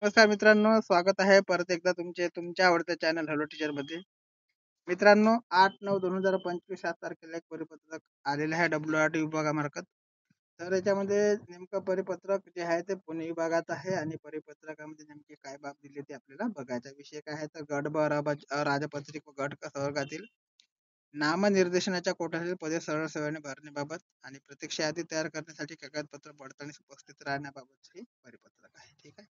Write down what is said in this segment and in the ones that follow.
नमस्कार मित्रांनो, स्वागत आहे परत एकदा तुमच्या आवडत्या चॅनल हॅलो टीचर मध्ये. मित्रांनो, 8/9/2025 या तारखेला एक परिपत्रक आलेलं आहे WRT विभागामार्फत. तर याच्यामध्ये नेमकं परिपत्रक जे आहे ते पुणे विभागात आहे आणि परिपत्रकामध्ये नेमके काय बाब दिले ते आपल्याला बघायचा विषय काय आहे. तर गट ब राजपत्रित व गट वर्गातील नामनिर्देशनाच्या कोट्यातील पदे सरळ सेवेने भरण्याबाबत आणि प्रत्यक्ष यादी तयार करण्यासाठी कागदपत्र पडताळणी उपस्थित राहण्याबाबत हे परिपत्रक आहे. ठीक आहे.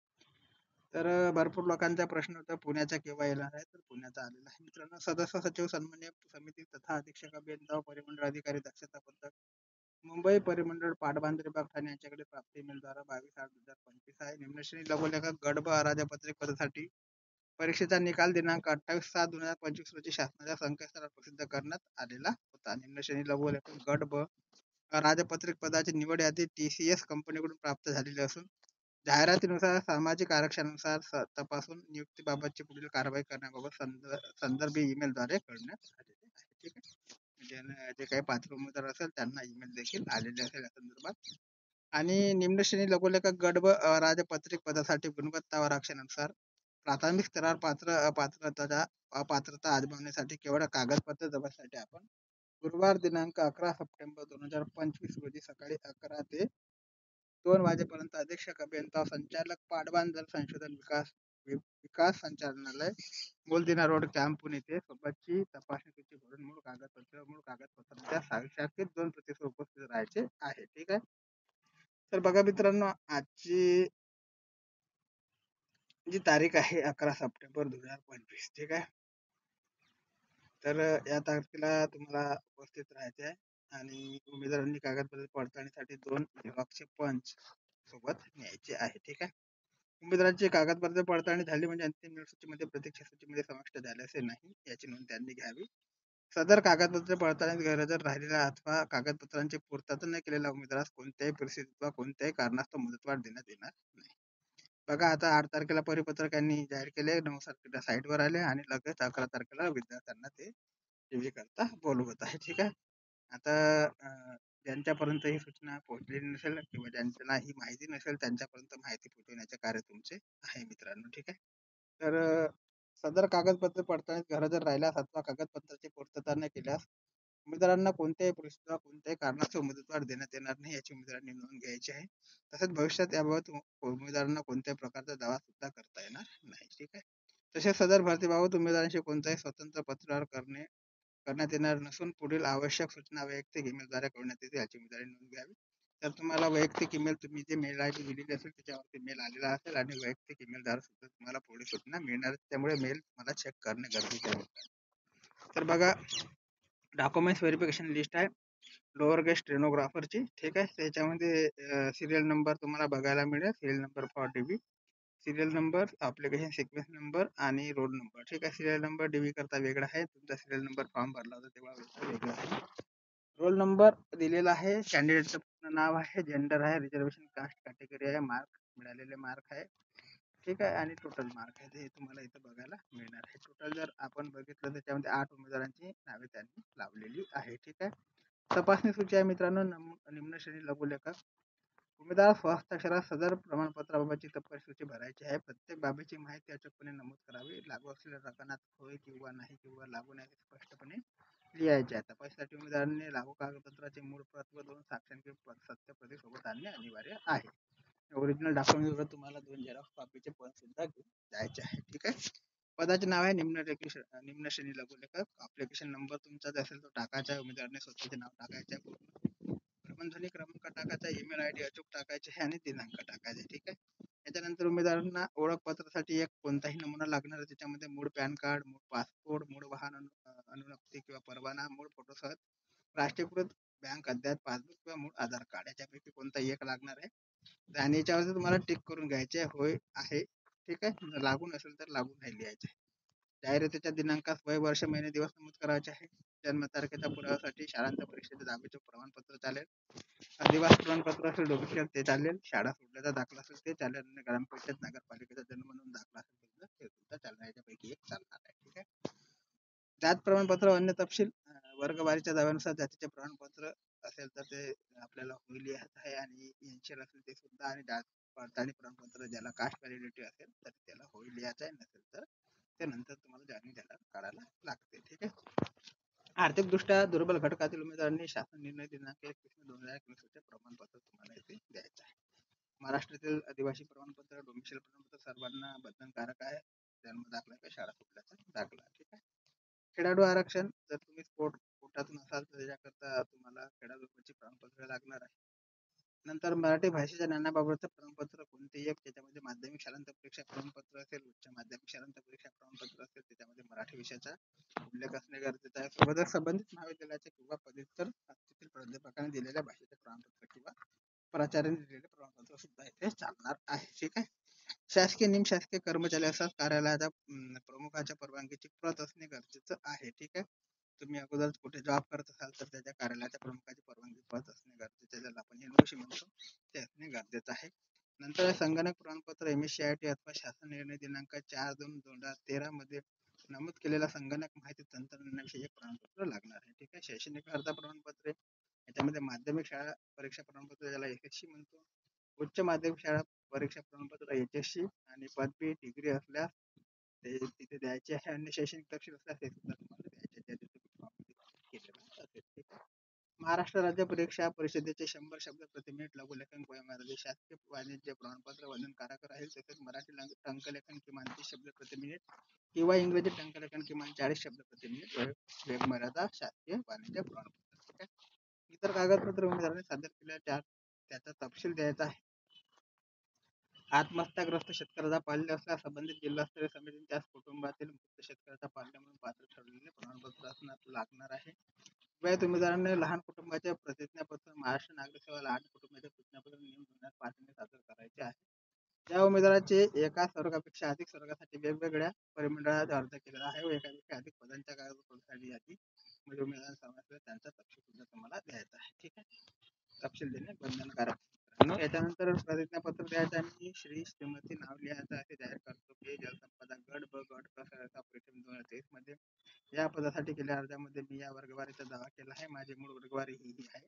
तर भरपूर लोकांचा प्रश्न होता पुण्याचा केव्हा येणार आहे. तर पुण्याचा आलेला आहे मित्रांनो. सदस्य सचिव सन्मान्य समिती तथा अधीक्षक अभियंता व परिमंडळ अधिकारी दक्षता पत्रक मुंबई परिमंडळ पाटबंधारे विभाग ठाणे यांच्याकडे प्राप्त ईमेलद्वारा 22/8/2025 आहे. निम्नश्रेणी लघुलेखक गट ब राजपत्रित पदासाठी परीक्षेचा निकाल दिनांक 28/7/2025 रोजी शासनाच्या संकेतस्थळावर प्रसिद्ध करण्यात आलेला होता. निम्नश्रेणी लघुलेखक गट ब राजपत्रित पदाची निवड यादी TCS कंपनीकडून प्राप्त झालेली असून जाहिरातीनुसार सामाजिक आरक्षणानुसार तपासून नियुक्तीबाबतची पुढील कारवाई करण्याबाबत संदर्भ ईमेलद्वारे कळवण्यात आलेले आहे. ठीक आहे. म्हणजे जे काही पात्र उमेदवार असेल त्यांना ईमेल देखील आलेले असेल या संदर्भात. आणि निम्न श्रेणी लघुलेखक गट ब राजपत्रित पदासाठी गुणवत्ता आरक्षणानुसार प्राथमिक स्तरावर अपात्रता आजमावण्यासाठी केवळ कागदपत्र जमासाठी आपण गुरुवार दिनांक 11 सप्टेंबर 2025 रोजी सकाळी 11 ते 2 वाजेपर्यंत अधीक्षक अभियंता संचालक पाटबंधारे संशोधन विकास संचालनालय गोलदिना रोड कॅम्प पुणे येथे सोबतची तपासणी सूची भरून मूळ कागदपत्रांच्या साक्षात 2 प्रती उपस्थित राहायचे आहे. ठीक आहे. तर बघा मित्रांनो, आजची जी तारीख आहे 11 सप्टेंबर 2025. ठीक आहे. तर या तारखेला तुम्हाला उपस्थित राहायचे आहे आणि उमेदवारांनी कागदपत्र पडताळणीसाठी 2 झेरॉक्सचे पंच सोबत न्यायचे आहे. ठीक आहे. उमेदवारांची कागदपत्र पडताळणी झाली म्हणजे अंतिम निवड सूचीमध्ये प्रतीक्षा सूचीमध्ये समाविष्ट झाले असे नाही याची नोंद त्यांनी घ्यावी. सदर कागदपत्र पडताळणीत गैरहजर राहिलेला अथवा कागदपत्रांची पूर्तता न केलेल्या उमेदवारास कोणत्याही परिस्थितीत वा कोणत्याही कारणास्तव मुदतवाढ देण्यात येणार नाही. बघा, आता 8 तारखेला परिपत्रकांनी जाहीर केले, 9 तारखेला साईटवर आले आणि लगेच 11 तारखेला विद्यार्थ्यांना ते टीव्ही करता बोलवत आहे. ठीक आहे. आता ज्यांच्यापर्यंत ही सूचना पोहोचलेली नसेल किंवा ज्यांना ही माहिती नसेल त्यांच्यापर्यंत माहिती पोहोचवण्याचे कार्य तुमचे आहे मित्रांनो. ठीक आहे. तर सदर कागदपत्र पडताळणीत गैरहजर राहिल्यास अथवा कागदपत्राची पूर्तता न केल्यास उमेदवारांना कोणत्याही परिस्थितीत कोणत्याही कारणास्तव मुदतवाढ देण्यात येणार नाही याची उमेदवारांनी नोंद घ्यायची आहे. तसेच भविष्यात याबाबत उमेदवारांना कोणत्याही प्रकारचा दावा सुद्धा करता येणार नाही. ठीक आहे. तसेच सदर भरतीबाबत उमेदवारांशी कोणताही स्वतंत्र पत्रव्यवहार करण्यात येणार नसून पुढील आवश्यक सूचना वैयक्तिक ईमेलद्वारे कळवण्यात येतील याची उमेदवारांनी नोंद घ्यावी. तर तुम्हाला वैयक्तिक ईमेल तुम्ही जे मेल आयडी दिलेली असेल त्याच्यावरती मेल आलेला असेल आणि वैयक्तिक ईमेलद्वारे सुद्धा तुम्हाला पुढील सूचना मिळणार. त्यामुळे मेल मला चेक करणे गरजेचे आहे. तर बघा, डॉक्युमेंट्स व्हेरिफिकेशन लिस्ट आहे लोअर केस स्टेनोग्राफरची. ठीक आहे. त्याच्यामध्ये सिरियल नंबर तुम्हाला बघायला मिळेल, serial number for dB, serial number, application sequence number आणि रोल नंबर. ठीक आहे. सिरियल नंबर डीबी करता वेगळा आहे, तुमचा सिरियल नंबर फॉर्म भरला होता तेव्हा वेगळा आहे. रोल नंबर दिलेला आहे, कॅन्डिडेटचं पूर्ण नाव आहे, जेंडर आहे, रिझर्वेशन कास्ट कॅटेगरी आहे, मार्क मिळालेले मार्क आहे. ठीक आहे. आणि टोटल मार्क आहे हे तुम्हाला इथं बघायला मिळणार आहे. टोटल जर आपण बघितलं त्याच्यामध्ये 8 उमेदवारांची नावे त्यांनी लावलेली आहे. ठीक आहे. तपासणी सूची आहे मित्रांनो. निम्न श्रेणी लघुलेखक उमेदवार स्वहस्ताक्षरात सदर प्रमाणपत्राबाबतची तपशील सूची भरायची आहे. प्रत्येक बाबीची माहिती अचूकपणे नमूद करावी. लागू असलेल्या रकानात होय किंवा नाही किंवा लागू नाही स्पष्टपणे लिहायचे आहे. तपासणीसाठी उमेदवारांनी लागू कागदपत्राचे मूळ प्रत व 2 साक्षांकी सत्यप्रती सोबत आणणे अनिवार्य आहे. ओरिजिनल डॉक्युमेंट तुम्हाला 2 झेरॉक्स कॉपीचे पण सुद्धा घेऊन जायचे आहे. ठीक आहे. पदाचे नाव आहे निम्न श्रेणी लघुलेखक. ऍप्लिकेशन नंबर तुमचा असेल तो टाकायचा, उमेदवाराने स्वतःचे नाव टाकायचे, भ्रमणध्वनी क्रमांक टाकायचा, ईमेल आयडी अचूक टाकायचे आहे आणि दिनांक टाकायचा. ठीक आहे. त्याच्यानंतर उमेदवारांना ओळखपत्रासाठी एक कोणताही नमुना लागणार आहे. त्याच्यामध्ये मूळ पॅन कार्ड, मूळ पासपोर्ट, मूळ वाहन अनुज्ञप्ती किंवा परवाना, मूळ फोटोसह राष्ट्रीयकृत बँक अद्ययावत पासबुक किंवा मूळ आधार कार्ड याच्यापैकी कोणताही एक लागणार आहे. आणि याच्यावरती तुम्हाला टिक करून घ्यायचे होय आहे. ठीक आहे. लागून असेल तर लागून नाही लिहायचे. जाहिरातीच्या दिनांकास वय, वर्ष, महिने, दिवस नमूद करायचे आहे. जन्मतारखेच्या पुराव्यासाठी शाळांच्या परीक्षेचे दहावीचे प्रमाणपत्र चालेल. आदिवासी प्रमाणपत्र असेल डोमेस्टिक ते चालेल. शाळा सोडल्याचा दाखला असेल ते चालेल. आणि ग्रामपंचायत नगरपालिकेचा जन्म नोंद दाखला असेल ते सुद्धा चालणार. याच्यापैकी एक चालणार आहे. ठीक आहे. जात प्रमाणपत्र अन्य तपशील वर्गवारीच्या दाव्यानुसार जातीचे प्रमाणपत्र असेल तर ते आपल्याला होईल आहे आणि इन्शुरन्स असेल ते सुद्धा आणि पडताळणी प्रमाणपत्र ज्याला कास्ट व्हॅलिडिटी असेल तर त्याला होईल लिहायचं आहे, नसेल तर ते नंतर तुम्हाला जॉईनिंग द्यायला काढायला लागते. ठीक आहे. आर्थिकदृष्ट्या दुर्बल घटकातील उमेदवारांनी शासन निर्णय दिनांक 21/2021 प्रमाणपत्र तुम्हाला इथे द्यायचं आहे. महाराष्ट्रातील आदिवासी प्रमाणपत्र, डोमिसाईल प्रमाणपत्र सर्वांना बंधनकारक आहे. जन्म दाखला किंवा शाळा सुटल्याचा दाखला. ठीक आहे. खेळाडू आरक्षण, जर तुम्ही कोटातून असाल तर त्याच्याकरता तुम्हाला खेळाडूची प्रमाणपत्र लागणार आहे. नंतर मराठी भाषेच्या ज्ञानाबाबतचं प्रमाणपत्र कोणतेही एक, त्याच्यामध्ये माध्यमिक शालांत परीक्षा प्रमाणपत्र असेल, उच्च माध्यमिक शालांत परीक्षा प्रमाणपत्र असेल, त्याच्यामध्ये मराठी विषयाचा उल्लेख असणे गरजेचं आहे. सोबतच संबंधित महाविद्यालयाच्या किंवा पदव्युत्तर संस्थेतील प्राध्यापकाने दिलेल्या भाषेचे प्रमाणपत्र किंवा प्राचार्याने दिलेले प्रमाणपत्र सुद्धा इथे चालणार आहे. ठीक आहे. शासकीय निमशासकीय कर्मचारी असतात, कार्यालयाच्या प्रमुखाच्या परवानगीची प्रत असणे गरजेचं आहे. ठीक आहे. तुम्ही अगोदर कुठे जॉब करत असाल तर त्याच्या कार्यालयाच्या प्रमुखाची परवानगी प्रत असणे गरजेचं आहे, ज्याला आपण एनओसी म्हणतो, ते असणे गरजेचं आहे. नंतर संगणक प्रमाणपत्र MSCIT अथवा शासन निर्णय दिनांक 4/2/2013 मध्ये नमूद केलेला संगणक माहिती तंत्रज्ञानाविषयी एक प्रमाणपत्र लागणार आहे. ठीक आहे. शैक्षणिक अर्हता प्रमाणपत्रे, याच्यामध्ये माध्यमिक शाळा परीक्षा प्रमाणपत्र ज्याला SSC म्हणतो, उच्च माध्यमिक शाळा परीक्षा प्रमाणपत्र HSC, आणि पदवी डिग्री असल्यास ते तिथे द्यायचे आहे. अन्य शैक्षणिक तपशील असल्यास ते सुद्धा तुम्हाला द्यायचे, ज्याचे तुम्ही प्रमाणित केलेलं असेल. ठीक आहे. महाराष्ट्र राज्य परीक्षा परिषदेचे 100 शब्द प्रति मिनिट लघुलेखन वयोमर्यादे शासकीय वाणिज्य प्रमाणपत्र बंधनकारक राहील. तसेच मराठी टंकलेखन किमान 30 शब्द प्रति मिनिट किंवा इंग्रजी टंकलेखन किमान 40 शब्द प्रति मिनिट वेगमर्यादा शासकीय वाणिज्य प्रमाणपत्र. ठीक आहे. इतर कागदपत्र उमेदवारांनी सादर केलेल्या त्याचा तपशील द्यायचा आहे. आत्महत्याग्रस्त शेतकऱ्याचा पाल्य असल्यास संबंधित जिल्हास्तरीय समितीने त्यास कुटुंबातील मृत शेतकऱ्याचा पाल्य म्हणून पात्र ठरलेले प्रमाणपत्र असणार लागणार आहे. विवाहित उमेदवारांनी लहान कुटुंबाचे प्रतिज्ञापत्र, महाराष्ट्र नागरिक सेवा लहान कुटुंबाचे प्रतिज्ञापत्र नियम 2005 सादर करायचे आहे. ज्या उमेदवाराचे एका स्वर्गापेक्षा अधिक स्वर्गासाठी वेगवेगळ्या परिमंडळात अर्ज केलेला आहे व एकापेक्षा अधिक पदांच्या कागदपत्रांसाठी यादी मध्ये उमेदवारांना समावेश त्याचा तपशील सुद्धा तुम्हाला द्यायचा आहे. ठीक आहे. तपशील देणे बंधनकारक. याच्यानंतर प्रतिज्ञापत्र द्यायचं आणि श्री श्रीमती नाव लिहायचं आहे, जाहीर करतो की जलसंपदा गट ब गट प्रसाराचा परिषद 2023 मध्ये या पदासाठी केलेल्या अर्जामध्ये मी या वर्गवारीचा दावा केला आहे. माझी मूळ वर्गवारी ही आहे.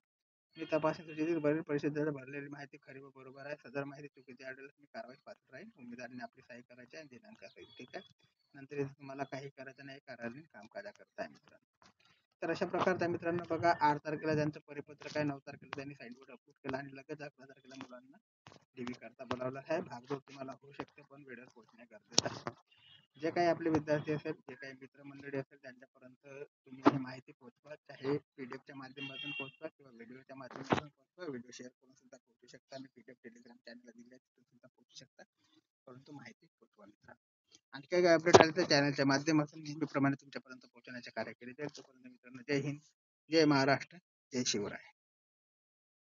मी तपासणी सूचीतील वरील परिषदेला भरलेली माहिती खरी व बरोबर आहे. सदर माहिती चुकीची आढळल्यास मी कारवाई पात्र राहील. उमेदवारांनी आपली सही करायची आणि दिनांक सहित. ठीक आहे. नंतर तुम्हाला काही करायचं नाही, कार्यालयीन कामकाजाकरता आहे मित्रांनो. तर अशा प्रकारचा मित्रांनो बघा, 8 तारखेला ज्यांचं परिपत्रक आहे, 9 तारखेला त्यांनी साईडवर अपलोड केला आणि लगेच 11 तारखेला मुलांना DV करता बोलावलं आहे. भागदौड तुम्हाला होऊ शकते, पण वेळेवर पोहोचणे गरजेचं आहे. जे काही आपले विद्यार्थी असेल, जे काही मित्रमंडळी असेल, त्यांच्यापर्यंत तुम्ही ही माहिती पोहोचवा. चाहे PDF च्या माध्यमातून पोहोचवा किंवा व्हिडिओच्या माध्यमातून पोहोचवा. व्हिडिओ शेअर करून सुद्धा पोहोचू शकता आणि PDF टेलिग्राम चॅनलला दिले तिथून सुद्धा पोहोचू शकता, परंतु माहिती पोहोचवा मित्रांनो. आणखी काही अपडेट आले तर चॅनलच्या माध्यमातून नेहमीप्रमाणे तुमच्यापर्यंत पोहोचवण्याचे कार्य केले जाईल. तोपर्यंत मित्रांनो, जय हिंद, जय महाराष्ट्र, जय शिवराय.